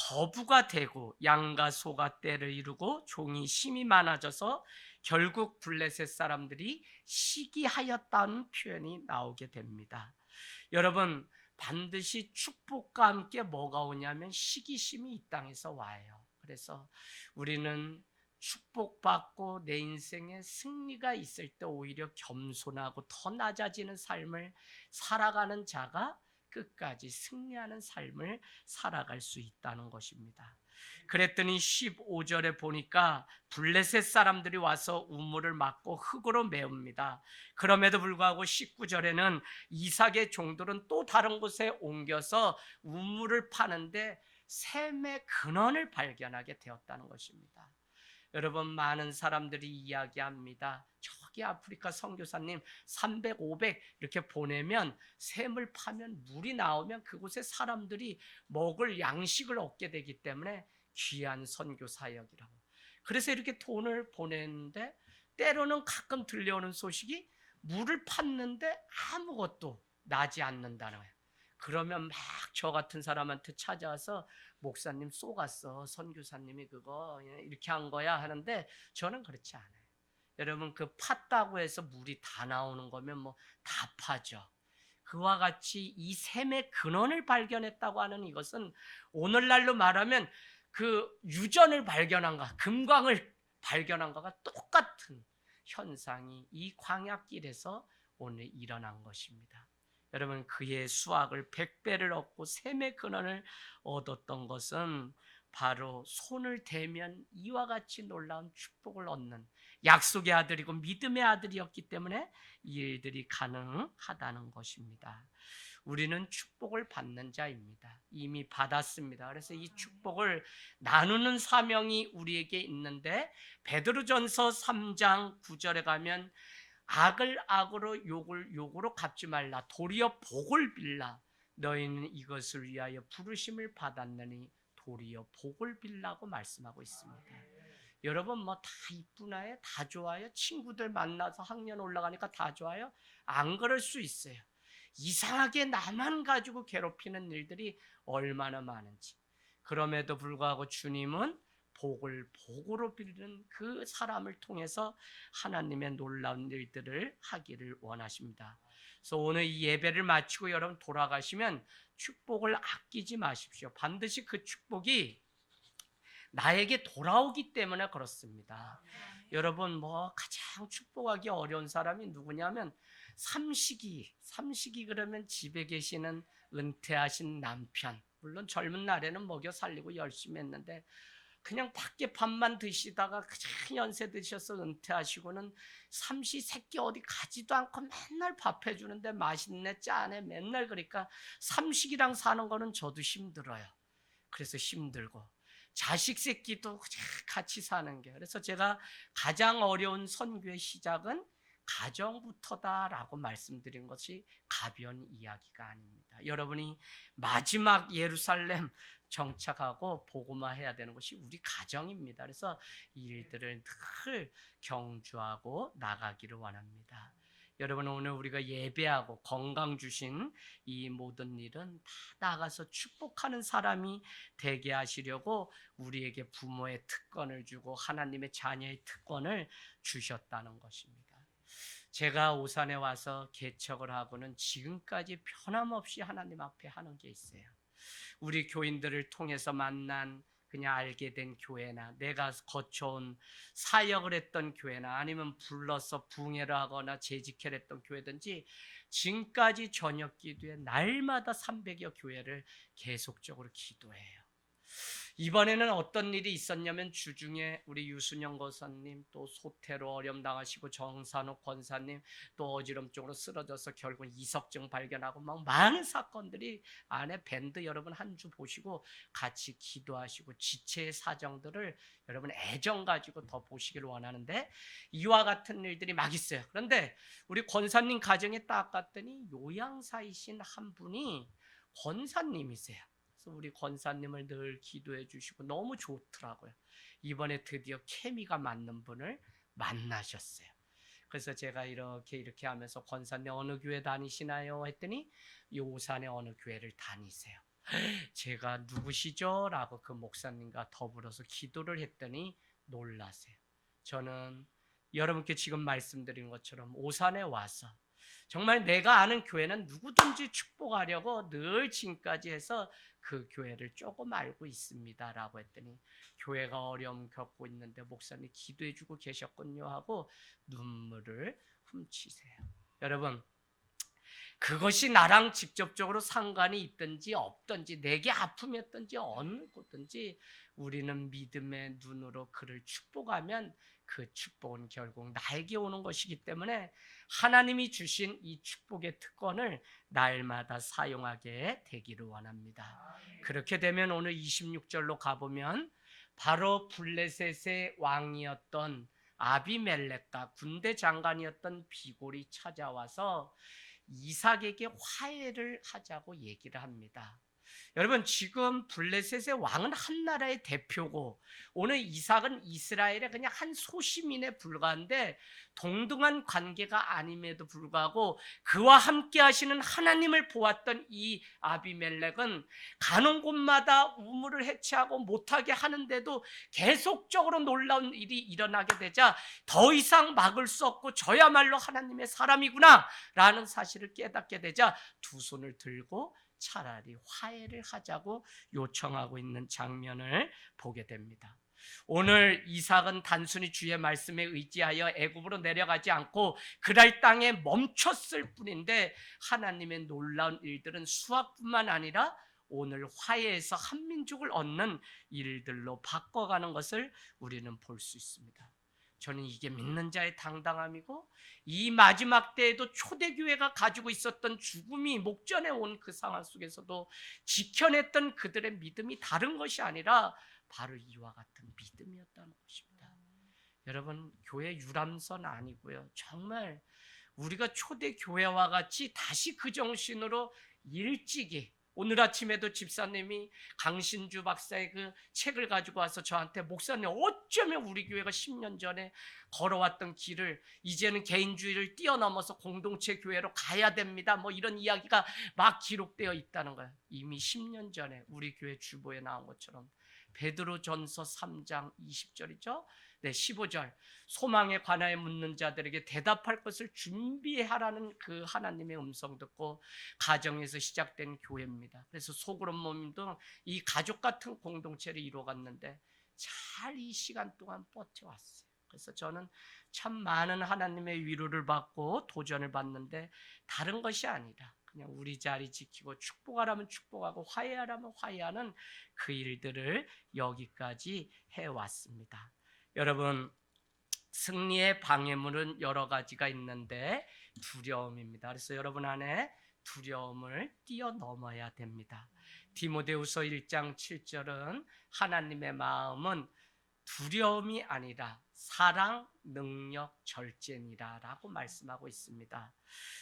거부가 되고 양과 소가 떼를 이루고 종이 힘이 많아져서 결국 블레셋 사람들이 시기하였다는 표현이 나오게 됩니다. 여러분, 반드시 축복과 함께 뭐가 오냐면 시기심이 이 땅에서 와요. 그래서 우리는 축복받고 내 인생에 승리가 있을 때 오히려 겸손하고 더 낮아지는 삶을 살아가는 자가 끝까지 승리하는 삶을 살아갈 수 있다는 것입니다. 그랬더니 15절에 보니까 블레셋 사람들이 와서 우물을 막고 흙으로 메웁니다. 그럼에도 불구하고 19절에는 이삭의 종들은 또 다른 곳에 옮겨서 우물을 파는데 샘의 근원을 발견하게 되었다는 것입니다. 여러분, 많은 사람들이 이야기합니다. 저기 아프리카 선교사님 300, 500 이렇게 보내면 샘을 파면 물이 나오면 그곳에 사람들이 먹을 양식을 얻게 되기 때문에 귀한 선교 사역이라고. 그래서 이렇게 돈을 보냈는데 때로는 가끔 들려오는 소식이 물을 팠는데 아무것도 나지 않는다는 거예요. 그러면 막 저 같은 사람한테 찾아와서 목사님 쏘갔어, 선교사님이 그거 이렇게 한 거야 하는데 저는 그렇지 않아요. 여러분, 그 팠다고 해서 물이 다 나오는 거면 뭐 다 파죠. 그와 같이 이 샘의 근원을 발견했다고 하는 이것은 오늘날로 말하면 그 유전을 발견한 것, 금광을 발견한 것과 똑같은 현상이 이 광야길에서 오늘 일어난 것입니다. 여러분, 그의 수확을 100배를 얻고 샘의 근원을 얻었던 것은 바로 손을 대면 이와 같이 놀라운 축복을 얻는 약속의 아들이고 믿음의 아들이었기 때문에 이 일들이 가능하다는 것입니다. 우리는 축복을 받는 자입니다. 이미 받았습니다. 그래서 이 축복을 나누는 사명이 우리에게 있는데 베드로전서 3장 9절에 가면 악을 악으로 욕을 욕으로 갚지 말라. 도리어 복을 빌라. 너희는 이것을 위하여 부르심을 받았느니 도리어 복을 빌라고 말씀하고 있습니다. 여러분, 뭐 다 이쁘나요? 다 좋아요? 친구들 만나서 학년 올라가니까 다 좋아요? 안 그럴 수 있어요. 이상하게 나만 가지고 괴롭히는 일들이 얼마나 많은지. 그럼에도 불구하고 주님은 복을 복으로 빌는 그 사람을 통해서 하나님의 놀라운 일들을 하기를 원하십니다. 그래서 오늘 이 예배를 마치고 여러분 돌아가시면 축복을 아끼지 마십시오. 반드시 그 축복이 나에게 돌아오기 때문에 그렇습니다. 여러분, 뭐 가장 축복하기 어려운 사람이 누구냐면 삼식이 그러면 집에 계시는 은퇴하신 남편. 물론 젊은 날에는 먹여 살리고 열심히 했는데 그냥 밖에 밥만 드시다가 그냥 연세 드셔서 은퇴하시고는 삼시세끼 어디 가지도 않고 맨날 밥 해주는데 맛있네 짜네 맨날. 그러니까 삼식이랑 사는 거는 저도 힘들어요. 그래서 힘들고 자식 새끼도 같이 사는 게. 그래서 제가 가장 어려운 선교의 시작은 가정부터다라고 말씀드린 것이 가벼운 이야기가 아닙니다. 여러분이 마지막 예루살렘 정착하고 복음화해야 되는 것이 우리 가정입니다. 그래서 이 일들을 늘 경주하고 나가기를 원합니다. 여러분, 오늘 우리가 예배하고 건강 주신 이 모든 일은 다 나가서 축복하는 사람이 되게 하시려고 우리에게 부모의 특권을 주고 하나님의 자녀의 특권을 주셨다는 것입니다. 제가 오산에 와서 개척을 하고는 지금까지 변함없이 하나님 앞에 하는 게 있어요. 우리 교인들을 통해서 만난 그냥 알게 된 교회나 내가 거쳐온 사역을 했던 교회나 아니면 불러서 부흥회를 하거나 재직회를 했던 교회든지 지금까지 저녁 기도에 날마다 300여 교회를 계속적으로 기도해요. 이번에는 어떤 일이 있었냐면 주중에 우리 유순영 권사님 또 소태로 어려움 당하시고 정산욱 권사님 또 어지럼증으로 쓰러져서 결국 이석증 발견하고 막 많은 사건들이 안에 밴드 여러분 한 주 보시고 같이 기도하시고 지체의 사정들을 여러분 애정 가지고 더 보시기를 원하는데 이와 같은 일들이 막 있어요. 그런데 우리 권사님 가정에 딱 갔더니 요양사이신 한 분이 권사님이세요. 그래서 우리 권사님을 늘 기도해 주시고 너무 좋더라고요. 이번에 드디어 케미가 맞는 분을 만나셨어요. 그래서 제가 이렇게 하면서 권사님 어느 교회 다니시나요? 했더니 요산의 어느 교회를 다니세요. 제가 누구시죠? 라고 그 목사님과 더불어서 기도를 했더니 놀라세요. 저는 여러분께 지금 말씀드린 것처럼 오산에 와서 정말 내가 아는 교회는 누구든지 축복하려고 늘 지금까지 해서 그 교회를 조금 알고 있습니다 라고 했더니 교회가 어려움 겪고 있는데 목사님 기도해 주고 계셨군요 하고 눈물을 훔치세요. 여러분, 그것이 나랑 직접적으로 상관이 있든지 없든지 내게 아픔이었든지 어느 거든지 우리는 믿음의 눈으로 그를 축복하면 그 축복은 결국 나에게 오는 것이기 때문에 하나님이 주신 이 축복의 특권을 날마다 사용하게 되기를 원합니다. 그렇게 되면 오늘 26절로 가보면 바로 블레셋의 왕이었던 아비멜렉과 군대 장관이었던 비골이 찾아와서 이삭에게 화해를 하자고 얘기를 합니다. 여러분, 지금 블레셋의 왕은 한 나라의 대표고 오늘 이삭은 이스라엘의 그냥 한 소시민에 불과한데 동등한 관계가 아님에도 불구하고 그와 함께 하시는 하나님을 보았던 이 아비멜렉은 가는 곳마다 우물을 해체하고 못하게 하는데도 계속적으로 놀라운 일이 일어나게 되자 더 이상 막을 수 없고 저야말로 하나님의 사람이구나 라는 사실을 깨닫게 되자 두 손을 들고 차라리 화해를 하자고 요청하고 있는 장면을 보게 됩니다. 오늘 이삭은 단순히 주의 말씀에 의지하여 애굽으로 내려가지 않고 그랄 땅에 멈췄을 뿐인데 하나님의 놀라운 일들은 수학뿐만 아니라 오늘 화해에서 한민족을 얻는 일들로 바꿔가는 것을 우리는 볼 수 있습니다. 저는 이게 믿는 자의 당당함이고 이 마지막 때에도 초대교회가 가지고 있었던 죽음이 목전에 온 그 상황 속에서도 지켜냈던 그들의 믿음이 다른 것이 아니라 바로 이와 같은 믿음이었다는 것입니다. 여러분, 교회 유람선 아니고요. 정말 우리가 초대교회와 같이 다시 그 정신으로 일찍이 오늘 아침에도 집사님이 강신주 박사의 그 책을 가지고 와서 저한테 목사님 어쩌면 우리 교회가 10년 전에 걸어왔던 길을 이제는 개인주의를 뛰어넘어서 공동체 교회로 가야 됩니다. 뭐 이런 이야기가 막 기록되어 있다는 거예요. 이미 10년 전에 우리 교회 주보에 나온 것처럼 베드로전서 3장 20절이죠. 네, 15절 소망에 관하여 묻는 자들에게 대답할 것을 준비하라는 그 하나님의 음성 듣고 가정에서 시작된 교회입니다. 그래서 속으로 몸도 이 가족 같은 공동체를 이루어갔는데 잘 이 시간 동안 버텨왔어요. 그래서 저는 참 많은 하나님의 위로를 받고 도전을 받는데 다른 것이 아니라 그냥 우리 자리 지키고 축복하라면 축복하고 화해하라면 화해하는 그 일들을 여기까지 해왔습니다. 여러분, 승리의 방해물은 여러 가지가 있는데 두려움입니다. 그래서 여러분 안에 두려움을 뛰어넘어야 됩니다. 디모데후서 1장 7절은 하나님의 마음은 두려움이 아니라 사랑, 능력, 절제니라 라고 말씀하고 있습니다.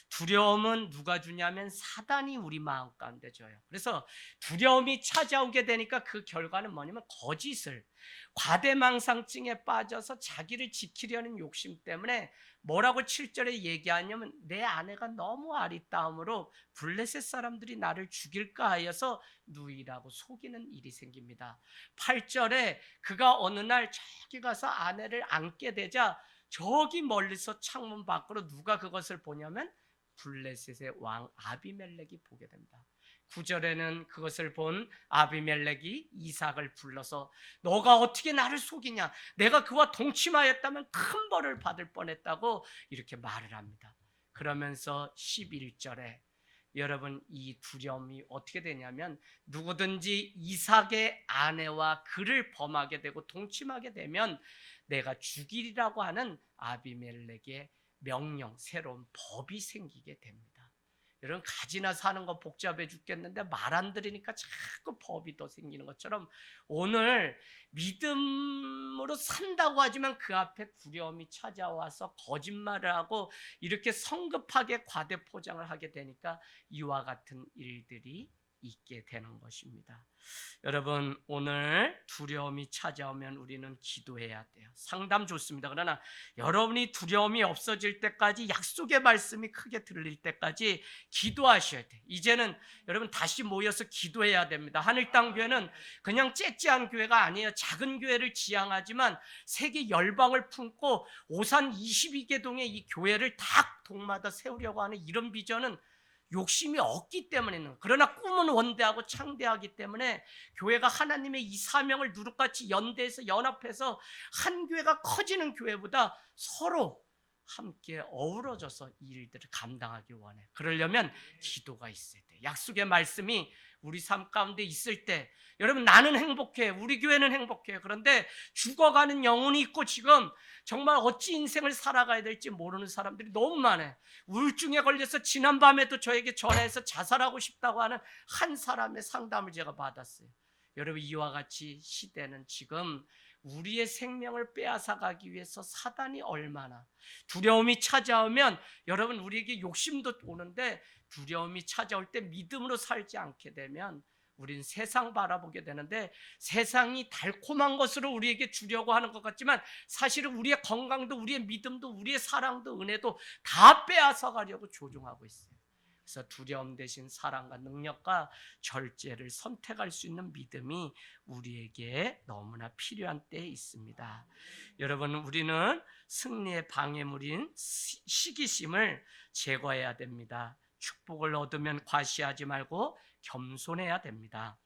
두려움은 누가 주냐면 사단이 우리 마음 가운데 줘요. 그래서 두려움이 찾아오게 되니까 그 결과는 뭐냐면 거짓을, 과대망상증에 빠져서 자기를 지키려는 욕심 때문에 뭐라고 7절에 얘기하냐면 내 아내가 너무 아리따움으로 블레셋 사람들이 나를 죽일까 하여서 누이라고 속이는 일이 생깁니다. 8절에 그가 어느 날 저기 가서 아내를 안게 되자 저기 멀리서 창문 밖으로 누가 그것을 보냐면 블레셋의 왕 아비멜렉이 보게 됩니다. 9절에는 그것을 본 아비멜렉이 이삭을 불러서 너가 어떻게 나를 속이냐, 내가 그와 동침하였다면 큰 벌을 받을 뻔했다고 이렇게 말을 합니다. 그러면서 11절에 여러분 이 두려움이 어떻게 되냐면 누구든지 이삭의 아내와 그를 범하게 되고 동침하게 되면 내가 죽이리라고 하는 아비멜렉의 명령, 새로운 법이 생기게 됩니다. 여러분, 가지나 사는 거 복잡해 죽겠는데 말 안 들으니까 자꾸 법이 더 생기는 것처럼 오늘 믿음으로 산다고 하지만 그 앞에 두려움이 찾아와서 거짓말을 하고 이렇게 성급하게 과대 포장을 하게 되니까 이와 같은 일들이 있게 되는 것입니다. 여러분, 오늘 두려움이 찾아오면 우리는 기도해야 돼요. 상담 좋습니다. 그러나 여러분이 두려움이 없어질 때까지, 약속의 말씀이 크게 들릴 때까지 기도하셔야 돼요. 이제는 여러분 다시 모여서 기도해야 됩니다. 하늘땅교회는 그냥 째째한 교회가 아니에요. 작은 교회를 지향하지만 세계 열방을 품고 오산 22개동의 이 교회를 다 동마다 세우려고 하는 이런 비전은 욕심이 없기 때문에는, 그러나 꿈은 원대하고 창대하기 때문에 교회가 하나님의 이 사명을 누룩같이 연대해서 연합해서 한 교회가 커지는 교회보다 서로 함께 어우러져서 이 일들을 감당하기 원해. 그러려면 기도가 있어야 돼. 약속의 말씀이 우리 삶 가운데 있을 때 여러분 나는 행복해. 우리 교회는 행복해. 그런데 죽어가는 영혼이 있고 지금 정말 어찌 인생을 살아가야 될지 모르는 사람들이 너무 많아요. 우울증에 걸려서 지난밤에도 저에게 전화해서 자살하고 싶다고 하는 한 사람의 상담을 제가 받았어요. 여러분 이와 같이 시대는 지금 우리의 생명을 빼앗아가기 위해서 사단이 얼마나 두려움이 찾아오면 여러분 우리에게 욕심도 오는데 두려움이 찾아올 때 믿음으로 살지 않게 되면 우린 세상 바라보게 되는데 세상이 달콤한 것으로 우리에게 주려고 하는 것 같지만 사실은 우리의 건강도 우리의 믿음도 우리의 사랑도 은혜도 다 빼앗아 가려고 조종하고 있어요. 그래서 두려움 대신 사랑과 능력과 절제를 선택할 수 있는 믿음이 우리에게 너무나 필요한 때에 있습니다. 여러분 우리는 승리의 방해물인 시기심을 제거해야 됩니다. 축복을 얻으면 과시하지 말고 겸손해야 됩니다.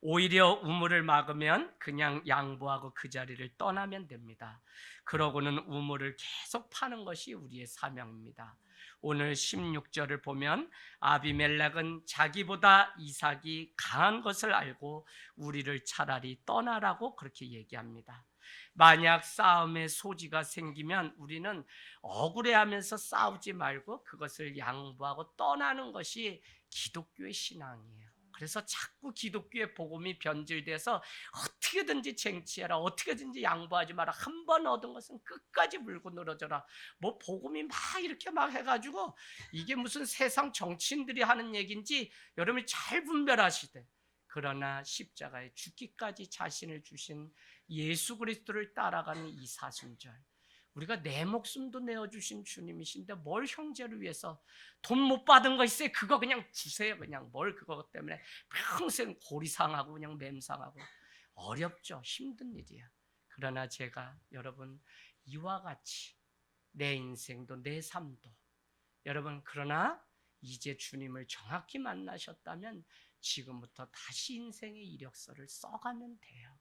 오히려 우물을 막으면 그냥 양보하고 그 자리를 떠나면 됩니다. 그러고는 우물을 계속 파는 것이 우리의 사명입니다. 오늘 16절을 보면 아비멜렉은 자기보다 이삭이 강한 것을 알고 우리를 차라리 떠나라고 그렇게 얘기합니다. 만약 싸움의 소지가 생기면 우리는 억울해하면서 싸우지 말고 그것을 양보하고 떠나는 것이 기독교의 신앙이에요. 그래서 자꾸 기독교의 복음이 변질돼서 어떻게든지 쟁취해라, 어떻게든지 양보하지 마라, 한 번 얻은 것은 끝까지 물고 늘어져라, 뭐 복음이 막 이렇게 막 해가지고 이게 무슨 세상 정치인들이 하는 얘기인지 여러분이 잘 분별하시되, 그러나 십자가에 죽기까지 자신을 주신 예수 그리스도를 따라가는 이 사순절, 우리가 내 목숨도 내어주신 주님이신데 뭘 형제를 위해서 돈 못 받은 거 있어요? 그거 그냥 주세요. 그냥 뭘 그거 때문에 평생 고리상하고 그냥 맴상하고. 어렵죠. 힘든 일이야. 그러나 제가 여러분 이와 같이 내 인생도 내 삶도 여러분, 그러나 이제 주님을 정확히 만나셨다면 지금부터 다시 인생의 이력서를 써가면 돼요.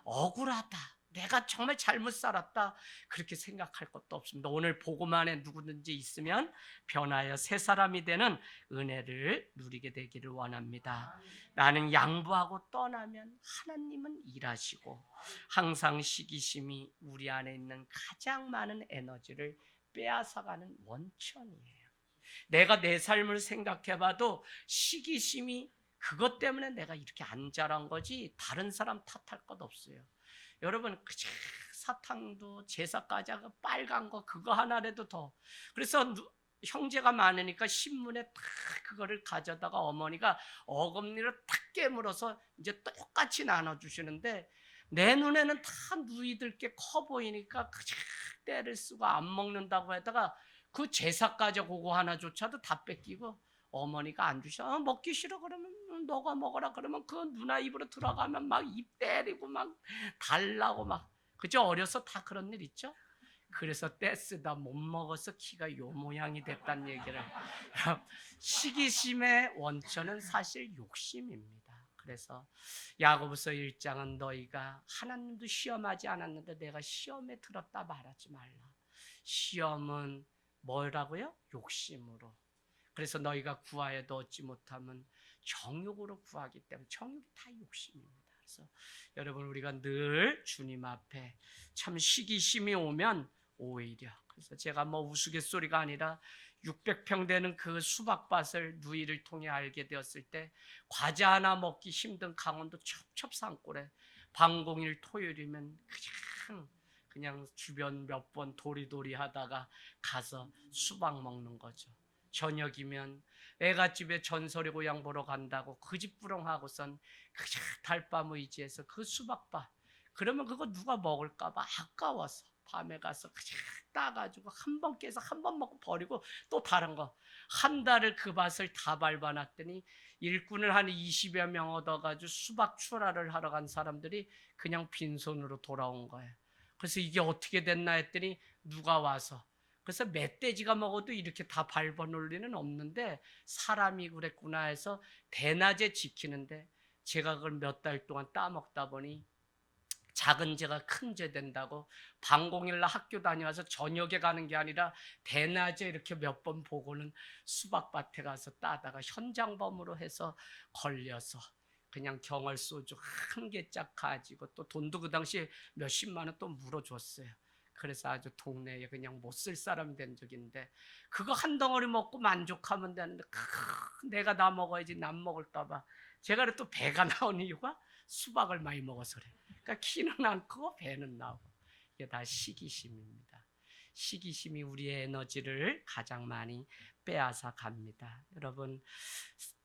억울하다, 내가 정말 잘못 살았다, 그렇게 생각할 것도 없습니다. 오늘 복음 안에 누구든지 있으면 변하여 새 사람이 되는 은혜를 누리게 되기를 원합니다. 나는 양보하고 떠나면 하나님은 일하시고 항상 시기심이 우리 안에 있는 가장 많은 에너지를 빼앗아가는 원천이에요. 내가 내 삶을 생각해봐도 시기심이 그것 때문에 내가 이렇게 안 자란 거지 다른 사람 탓할 것 없어요. 여러분 그저 사탕도 제사까지 하고 빨간 거 그거 하나라도 더, 그래서 형제가 많으니까 신문에 딱 그거를 가져다가 어머니가 어금니를 탁 깨물어서 이제 똑같이 나눠주시는데 내 눈에는 다 누이들 게 커 보이니까 그저 때를 쓰고 안 먹는다고 하다가 그 제사까지 그거 하나조차도 다 뺏기고 어머니가 안 주셔. 먹기 싫어 그러면 너가 먹어라 그러면 그 누나 입으로 들어가면 막 입 때리고 막 달라고 막, 그죠? 어려서 다 그런 일 있죠? 그래서 떼쓰다 못 먹어서 키가 요 모양이 됐다는 얘기를. 시기심의 원천은 사실 욕심입니다. 그래서 야고보서 1장은 너희가 하나님도 시험하지 않았는데 내가 시험에 들었다 말하지 말라. 시험은 뭐라고요? 욕심으로. 그래서 너희가 구하여도 얻지 못하면 정욕으로 구하기 때문에 정욕이 다 욕심입니다. 그래서 여러분 우리가 늘 주님 앞에 참 시기심이 오면 오히려, 그래서 제가 뭐 우스갯소리가 아니라 600평 되는 그 수박밭을 누이를 통해 알게 되었을 때 과자 하나 먹기 힘든 강원도 첩첩 산골에 방공일 토요일이면 그냥 주변 몇 번 도리도리 하다가 가서 수박 먹는 거죠. 저녁이면 애갓집에 전설의 고향 보러 간다고 그 집 부렁하고선 그저 달밤 의지해서 그 수박밭, 그러면 그거 누가 먹을까 봐 아까워서 밤에 가서 그저 따가지고 한 번 깨서 한 번 먹고 버리고 또 다른 거 한 달을 그 밭을 다 밟아놨더니 일꾼을 한 20여 명 얻어가지고 수박 출하를 하러 간 사람들이 그냥 빈손으로 돌아온 거예요. 그래서 이게 어떻게 됐나 했더니 누가 와서, 그래서 멧돼지가 먹어도 이렇게 다 밟아놓을 리는 없는데 사람이 그랬구나 해서 대낮에 지키는데 제가 그걸 몇 달 동안 따먹다 보니 작은 죄가 큰 죄 된다고 방공일날 학교 다녀와서 저녁에 가는 게 아니라 대낮에 이렇게 몇 번 보고는 수박밭에 가서 따다가 현장범으로 해서 걸려서 그냥 경얼소주 한 개짝 가지고 또 돈도 그 당시에 몇십만 원 또 물어줬어요. 그래서 아주 동네에 그냥 못 쓸 사람이 된 적인데, 그거 한 덩어리 먹고 만족하면 되는데 내가 다 먹어야지 남 먹을까 봐 제가 또 배가 나온 이유가 수박을 많이 먹어서 그래. 그러니까 키는 안 크고 배는 나오고. 이게 다 시기심입니다. 시기심이 우리의 에너지를 가장 많이 빼앗아 갑니다. 여러분,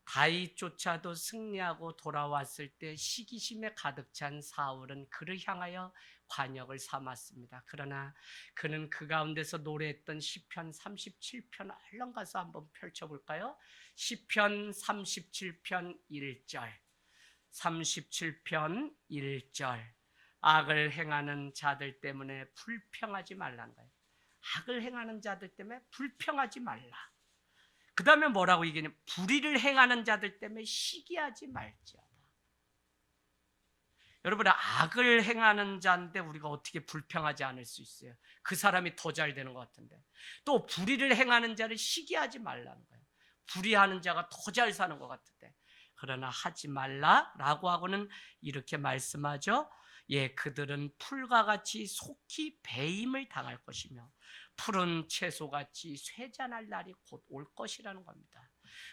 다윗조차도 승리하고 돌아왔을 때 시기심에 가득 찬 사울은 그를 향하여 관역을 삼았습니다. 그러나 그는 그 가운데서 노래했던 시편 37편 얼른 가서 한번 펼쳐볼까요? 시편 37편 1절, 37편 1절. 악을 행하는 자들 때문에 불평하지 말라는 거예요. 악을 행하는 자들 때문에 불평하지 말라. 그 다음에 뭐라고 얘기하냐면 불의를 행하는 자들 때문에 시기하지 말지어다. 여러분, 악을 행하는 자인데 우리가 어떻게 불평하지 않을 수 있어요? 그 사람이 더 잘 되는 것 같은데. 또 불의를 행하는 자를 시기하지 말라는 거예요. 불의하는 자가 더 잘 사는 것 같은데. 그러나 하지 말라라고 하고는 이렇게 말씀하죠. 예, 그들은 풀과 같이 속히 배임을 당할 것이며 푸른 채소같이 쇠잔할 날이 곧 올 것이라는 겁니다.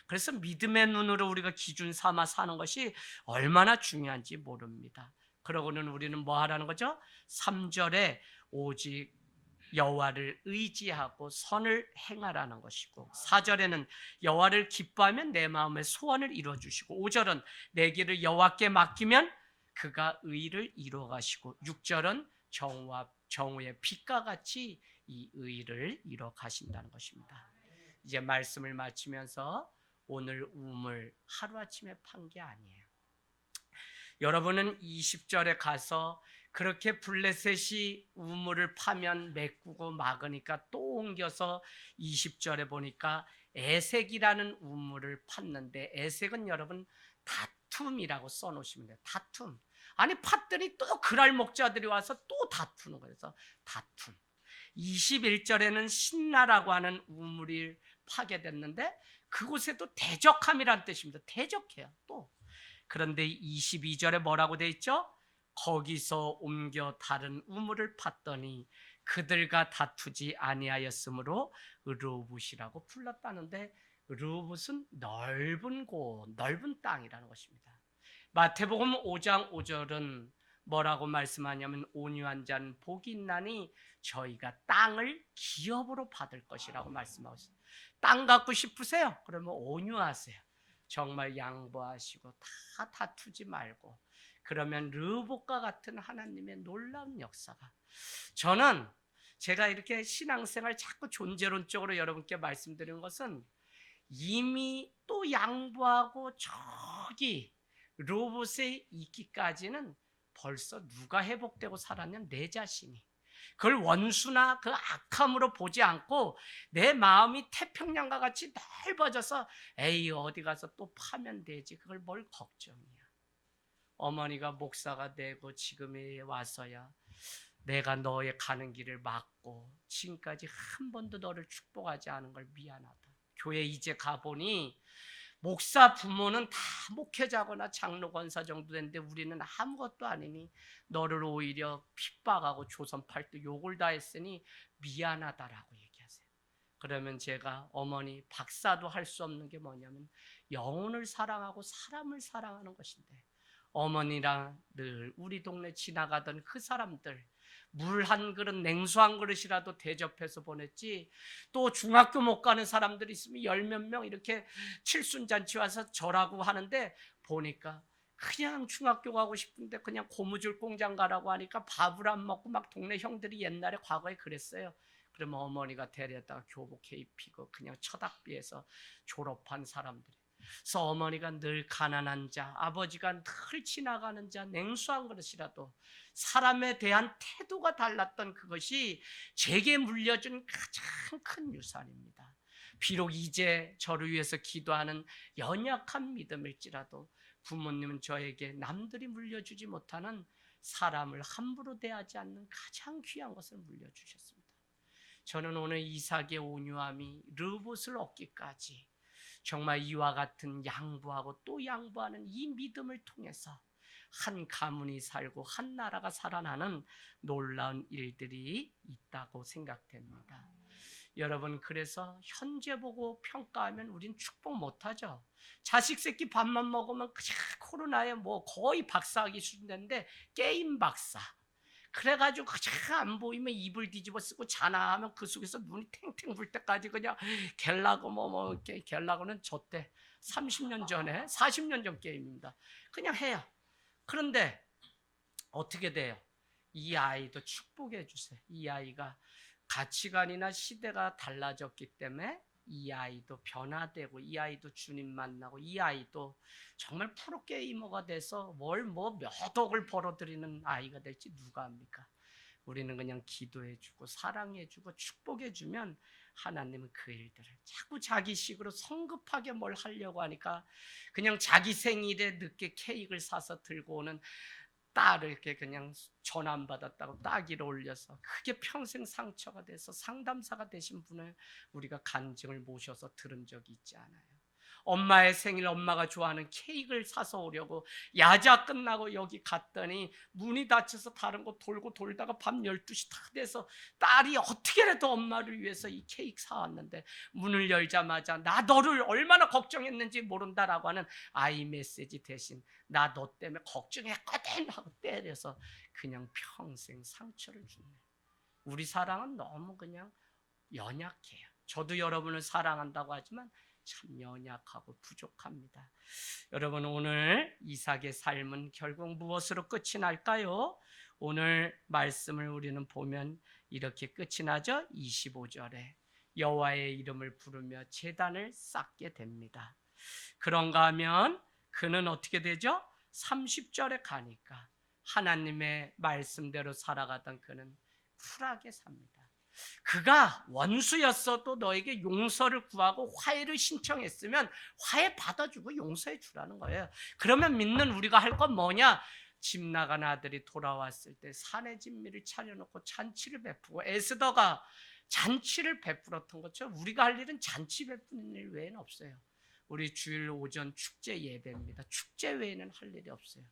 그래서 믿음의 눈으로 우리가 기준 삼아 사는 것이 얼마나 중요한지 모릅니다. 그러고는 우리는 뭐 하라는 거죠? 3절에 오직 여호와를 의지하고 선을 행하라는 것이고, 4절에는 여호와를 기뻐하면 내 마음의 소원을 이루어주시고, 5절은 내 길을 여호와께 맡기면 그가 의를 이루어 가시고, 6절은 정오의 빛과 같이 이 의를 이루어 가신다는 것입니다. 이제 말씀을 마치면서 오늘 우물 하루아침에 판 게 아니에요. 여러분은 20절에 가서 그렇게 블레셋이 우물을 파면 메꾸고 막으니까 또 옮겨서 20절에 보니까 에색이라는 우물을 팠는데, 에색은 여러분 다툼이라고 써놓으시면 돼요. 다툼. 아니 팠더니 또 그랄 목자들이 와서 또 다투는 거예요. 그래서 다툼. 21절에는 신나라고 하는 우물이 파게 됐는데 그곳에도 대적함이라는 뜻입니다. 대적해요. 또 그런데 22절에 뭐라고 돼 있죠? 거기서 옮겨 다른 우물을 팠더니 그들과 다투지 아니하였으므로 르우붓이라고 불렀다는데, 르우붓은 넓은 곳, 넓은 땅이라는 것입니다. 마태복음 5장 5절은 뭐라고 말씀하냐면 온유한 자는 복이 있나니 저희가 땅을 기업으로 받을 것이라고 말씀하고 있습니다. 땅 갖고 싶으세요? 그러면 온유하세요. 정말 양보하시고 다 다투지 말고, 그러면 르봇과 같은 하나님의 놀라운 역사가. 저는 제가 이렇게 신앙생활 자꾸 존재론적으로 여러분께 말씀드리는 것은 이미 또 양보하고 저기 르봇에 있기까지는 벌써 누가 회복되고 살았냐면 내 자신이. 그걸 원수나 그 악함으로 보지 않고 내 마음이 태평양과 같이 넓어져서 에이 어디 가서 또 파면 되지, 그걸 뭘 걱정이야. 어머니가 목사가 되고 지금에 와서야 내가 너의 가는 길을 막고 지금까지 한 번도 너를 축복하지 않은 걸 미안하다. 교회 이제 가보니 목사 부모는 다 목회자거나 장로 권사 정도 됐는데 우리는 아무것도 아니니 너를 오히려 핍박하고 조선팔도 욕을 다 했으니 미안하다라고 얘기하세요. 그러면 제가 어머니 박사도 할 수 없는 게 뭐냐면 영혼을 사랑하고 사람을 사랑하는 것인데, 어머니랑 늘 우리 동네 지나가던 그 사람들 물 한 그릇, 냉수 한 그릇이라도 대접해서 보냈지, 또 중학교 못 가는 사람들이 있으면 열 몇 명 이렇게 칠순잔치 와서 절하고 하는데 보니까 그냥 중학교 가고 싶은데 그냥 고무줄 공장 가라고 하니까 밥을 안 먹고 막 동네 형들이 옛날에 과거에 그랬어요. 그러면 어머니가 데려다가 교복해 입히고 그냥 처닥비에서 졸업한 사람들이. 그래서 어머니가 늘 가난한 자, 아버지가 늘 지나가는 자, 냉수 한 그릇이라도 사람에 대한 태도가 달랐던 그것이 제게 물려준 가장 큰 유산입니다. 비록 이제 저를 위해서 기도하는 연약한 믿음일지라도 부모님은 저에게 남들이 물려주지 못하는 사람을 함부로 대하지 않는 가장 귀한 것을 물려주셨습니다. 저는 오늘 이삭의 온유함이 르봇을 얻기까지 정말 이와 같은 양보하고 또 양보하는 이 믿음을 통해서 한 가문이 살고 한 나라가 살아나는 놀라운 일들이 있다고 생각됩니다. 여러분, 그래서 현재 보고 평가하면 우린 축복 못하죠. 자식 새끼 밥만 먹으면 그냥 코로나에 뭐 거의 박사하기 수준인데 게임 박사. 그래가지고 그냥 안 보이면 이불 뒤집어 쓰고 자나 하면 그 속에서 눈이 탱탱 불 때까지 그냥 갤라고 갤라고는 저 때 30년 전에 40년 전 게임입니다. 그냥 해요. 그런데 어떻게 돼요? 이 아이도 축복해 주세요. 이 아이가 가치관이나 시대가 달라졌기 때문에 이 아이도 변화되고 이 아이도 주님 만나고 이 아이도 정말 프로게이머가 돼서 몇 억을 벌어들이는 아이가 될지 누가 압니까? 우리는 그냥 기도해주고 사랑해주고 축복해주면 하나님은 그 일들을 자꾸 자기식으로 성급하게 뭘 하려고 하니까 그냥 자기 생일에 늦게 케이크를 사서 들고 오는 딸을 이렇게 그냥 전화 안 받았다고 따기를 올려서 그게 평생 상처가 돼서 상담사가 되신 분을 우리가 간증을 모셔서 들은 적이 있지 않아요. 엄마의 생일 엄마가 좋아하는 케이크를 사서 오려고 야자 끝나고 여기 갔더니 문이 닫혀서 다른 곳 돌고 돌다가 밤 12시 다 돼서 딸이 어떻게라도 엄마를 위해서 이 케이크 사왔는데 문을 열자마자 나 너를 얼마나 걱정했는지 모른다라고 하는 아이 메시지 대신 나 너 때문에 걱정했거든 하고 때려서 그냥 평생 상처를 주네. 우리 사랑은 너무 그냥 연약해요. 저도 여러분을 사랑한다고 하지만 참 연약하고 부족합니다. 여러분, 오늘 이삭의 삶은 결국 무엇으로 끝이 날까요? 오늘 말씀을 우리는 보면 이렇게 끝이 나죠. 25절에 여호와의 이름을 부르며 제단을 쌓게 됩니다. 그런가 하면 그는 어떻게 되죠? 30절에 가니까 하나님의 말씀대로 살아가던 그는 쿨하게 삽니다. 그가 원수였어도 너에게 용서를 구하고 화해를 신청했으면 화해 받아주고 용서해 주라는 거예요. 그러면 믿는 우리가 할 건 뭐냐? 집 나간 아들이 돌아왔을 때 산의 진미를 차려놓고 잔치를 베푸고 에스더가 잔치를 베풀었던 것처럼 우리가 할 일은 잔치 베푸는 일 외에는 없어요. 우리 주일 오전 축제 예배입니다. 축제 외에는 할 일이 없어요.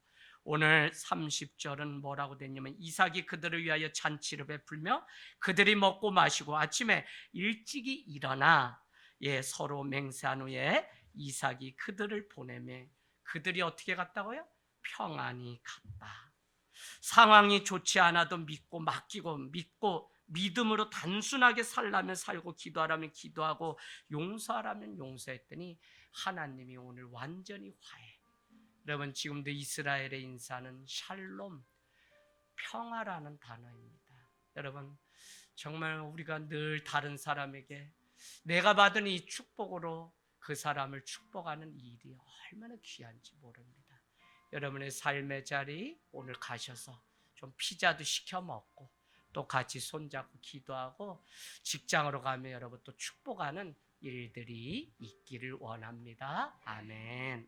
오늘 30절은 뭐라고 됐냐면 이삭이 그들을 위하여 잔치를 베풀며 그들이 먹고 마시고 아침에 일찍이 일어나 서로 맹세한 후에 이삭이 그들을 보내며 그들이 어떻게 갔다고요? 평안히 갔다. 상황이 좋지 않아도 믿고 맡기고 믿고 믿음으로 단순하게 살라면 살고 기도하라면 기도하고 용서하라면 용서했더니 하나님이 오늘 완전히 화해. 여러분, 지금도 이스라엘의 인사는 샬롬, 평화라는 단어입니다. 여러분, 정말 우리가 늘 다른 사람에게 내가 받은 이 축복으로 그 사람을 축복하는 일이 얼마나 귀한지 모릅니다. 여러분의 삶의 자리 오늘 가셔서 좀 피자도 시켜 먹고 또 같이 손잡고 기도하고 직장으로 가면 여러분 또 축복하는 일들이 있기를 원합니다. 아멘.